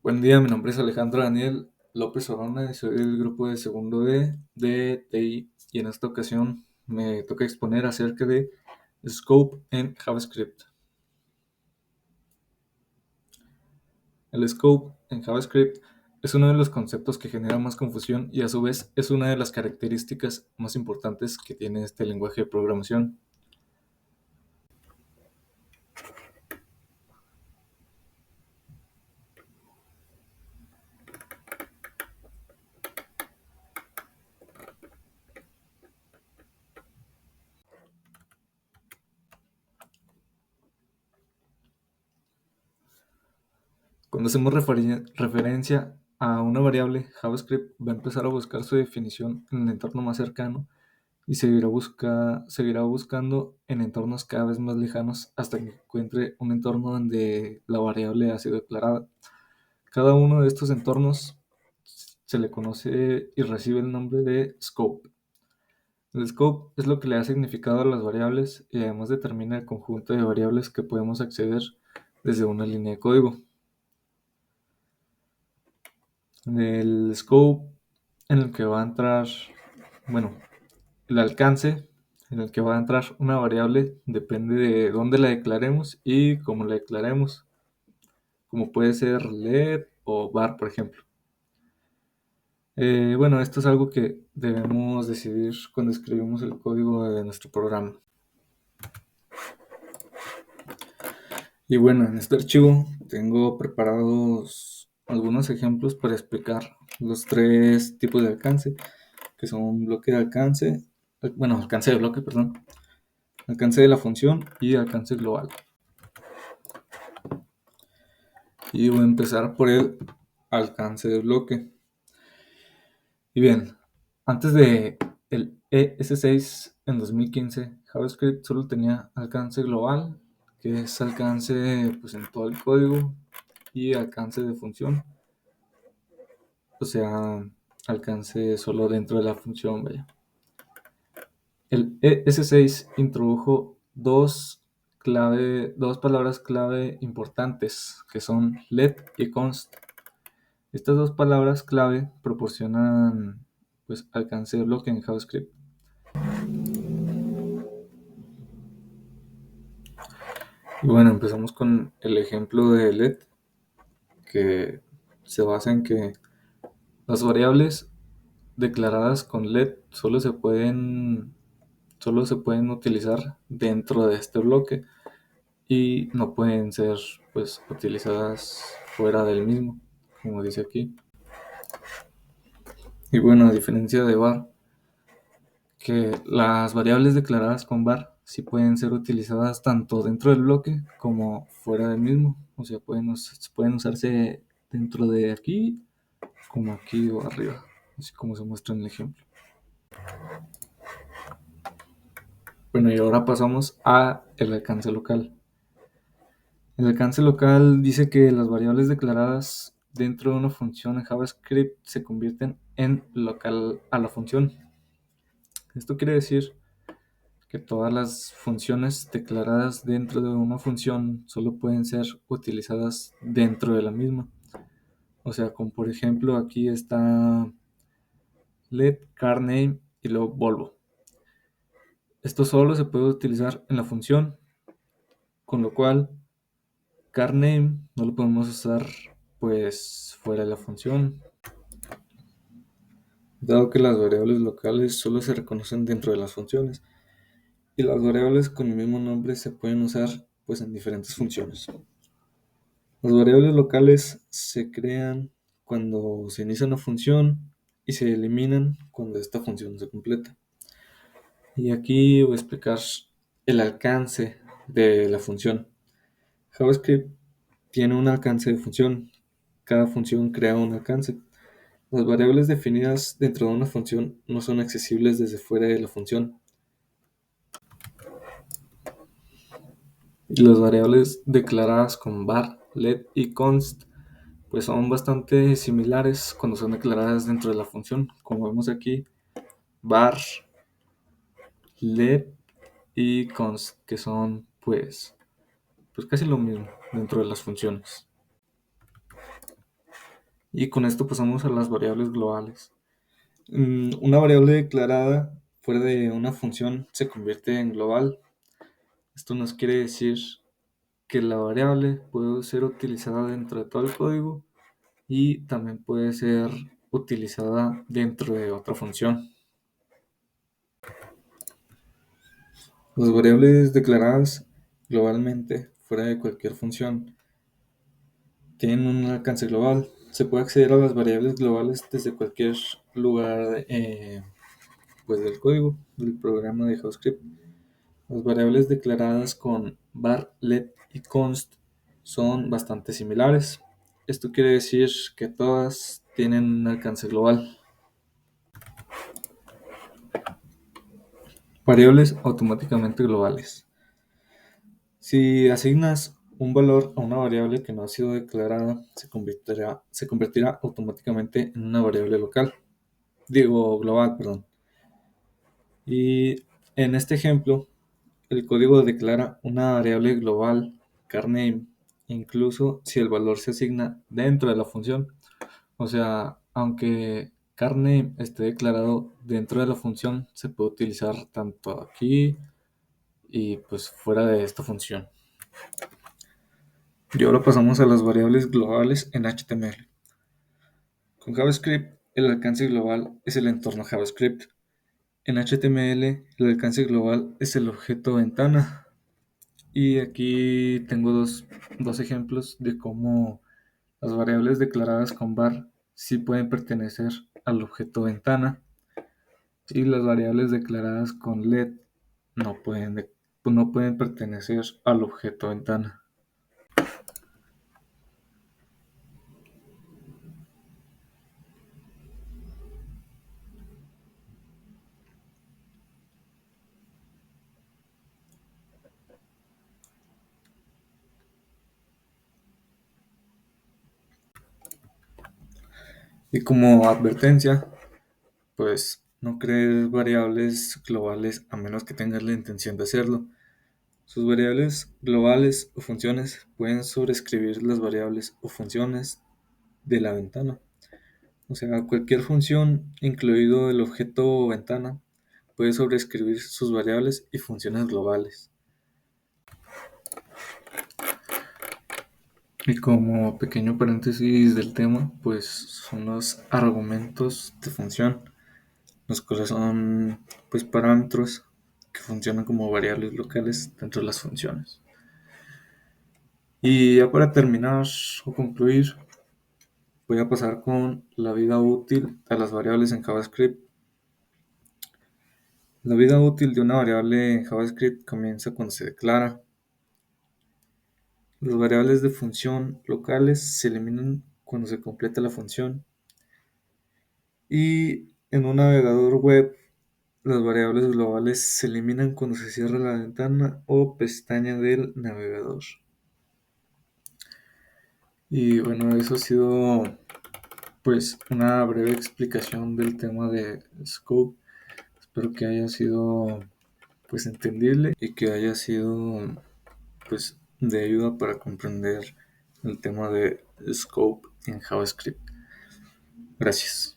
Buen día, mi nombre es Alejandro Daniel López Orona y soy del grupo de segundo de TI y en esta ocasión me toca exponer acerca de Scope en JavaScript. El Scope en JavaScript es uno de los conceptos que genera más confusión y a su vez es una de las características más importantes que tiene este lenguaje de programación. Cuando hacemos referencia a una variable, JavaScript va a empezar a buscar su definición en el entorno más cercano y seguirá buscando en entornos cada vez más lejanos hasta que encuentre un entorno donde la variable ha sido declarada. Cada uno de estos entornos se le conoce y recibe el nombre de scope. El scope es lo que le da significado a las variables y además determina el conjunto de variables que podemos acceder desde una línea de código. El scope en el que va a entrar, bueno, el alcance en el que va a entrar una variable depende de dónde la declaremos y cómo la declaremos, como puede ser let o var, por ejemplo. Bueno, esto es algo que debemos decidir cuando escribimos el código de nuestro programa. Y bueno, en este archivo tengo preparados algunos ejemplos para explicar los tres tipos de alcance, que son bloque de alcance, bueno, alcance de bloque, perdón, alcance de la función y alcance global. Y voy a empezar por el alcance de bloque. Y bien, antes de el ES6 en 2015, JavaScript solo tenía alcance global, que es alcance pues, en todo el código, y alcance de función, o sea, alcance solo dentro de la función, vaya. El ES6 introdujo dos palabras clave importantes, que son let y const. Estas dos palabras clave proporcionan pues, alcance de bloque en JavaScript. Y bueno, empezamos con el ejemplo de let, que se basa en que las variables declaradas con let solo se pueden utilizar dentro de este bloque y no pueden ser pues utilizadas fuera del mismo, como dice aquí. Y bueno, a diferencia de var, que las variables declaradas con var sí pueden ser utilizadas tanto dentro del bloque como fuera del mismo. O sea, pueden usarse dentro de aquí como aquí o arriba, así como se muestra en el ejemplo. Bueno, y ahora pasamos a el alcance local. El alcance local dice que las variables declaradas dentro de una función en JavaScript se convierten en local a la función. Esto quiere decir que todas las funciones declaradas dentro de una función solo pueden ser utilizadas dentro de la misma. O sea, como por ejemplo aquí está let car name y luego Volvo. Esto solo se puede utilizar en la función, con lo cual car name no lo podemos usar pues fuera de la función, dado que las variables locales solo se reconocen dentro de las funciones y las variables con el mismo nombre se pueden usar pues en diferentes funciones. Las variables locales se crean cuando se inicia una función y se eliminan cuando esta función se completa. Y aquí voy a explicar el alcance de la función. JavaScript tiene un alcance de función. Cada función crea un alcance. Las variables definidas dentro de una función no son accesibles desde fuera de la función. Y las variables declaradas con var, let y const pues son bastante similares cuando son declaradas dentro de la función. Como vemos aquí, var, let y const, que son pues casi lo mismo dentro de las funciones. Y con esto pasamos a las variables globales. Una variable declarada fuera de una función se convierte en global. Esto nos quiere decir que la variable puede ser utilizada dentro de todo el código y también puede ser utilizada dentro de otra función. Las variables declaradas globalmente fuera de cualquier función tienen un alcance global. Se puede acceder a las variables globales desde cualquier lugar pues del código del programa de JavaScript. Las variables declaradas con var, let y const son bastante similares. Esto quiere decir que todas tienen un alcance global. Variables automáticamente globales. Si asignas un valor a una variable que no ha sido declarada, se convertirá automáticamente en una variable local. Digo, global, perdón. Y en este ejemplo, el código declara una variable global carName, incluso si el valor se asigna dentro de la función. O sea, aunque carName esté declarado dentro de la función, se puede utilizar tanto aquí y pues fuera de esta función. Y ahora pasamos a las variables globales en HTML. Con JavaScript, el alcance global es el entorno JavaScript. En HTML, el alcance global es el objeto ventana. Y aquí tengo dos ejemplos de cómo las variables declaradas con var sí pueden pertenecer al objeto ventana y las variables declaradas con let no pueden pertenecer al objeto ventana. Y como advertencia, pues no crees variables globales a menos que tengas la intención de hacerlo. Sus variables globales o funciones pueden sobreescribir las variables o funciones de la ventana. O sea, cualquier función, incluido el objeto ventana, puede sobreescribir sus variables y funciones globales. Y como pequeño paréntesis del tema, pues son los argumentos de función, los cuales son pues parámetros que funcionan como variables locales dentro de las funciones. Y ya para terminar o concluir, voy a pasar con la vida útil de las variables en JavaScript. La vida útil de una variable en JavaScript comienza cuando se declara. Las variables de función locales se eliminan cuando se completa la función. Y en un navegador web, las variables globales se eliminan cuando se cierra la ventana o pestaña del navegador. Y bueno, eso ha sido pues una breve explicación del tema de scope. Espero que haya sido pues entendible y que haya sido pues de ayuda para comprender el tema de scope en JavaScript. Gracias.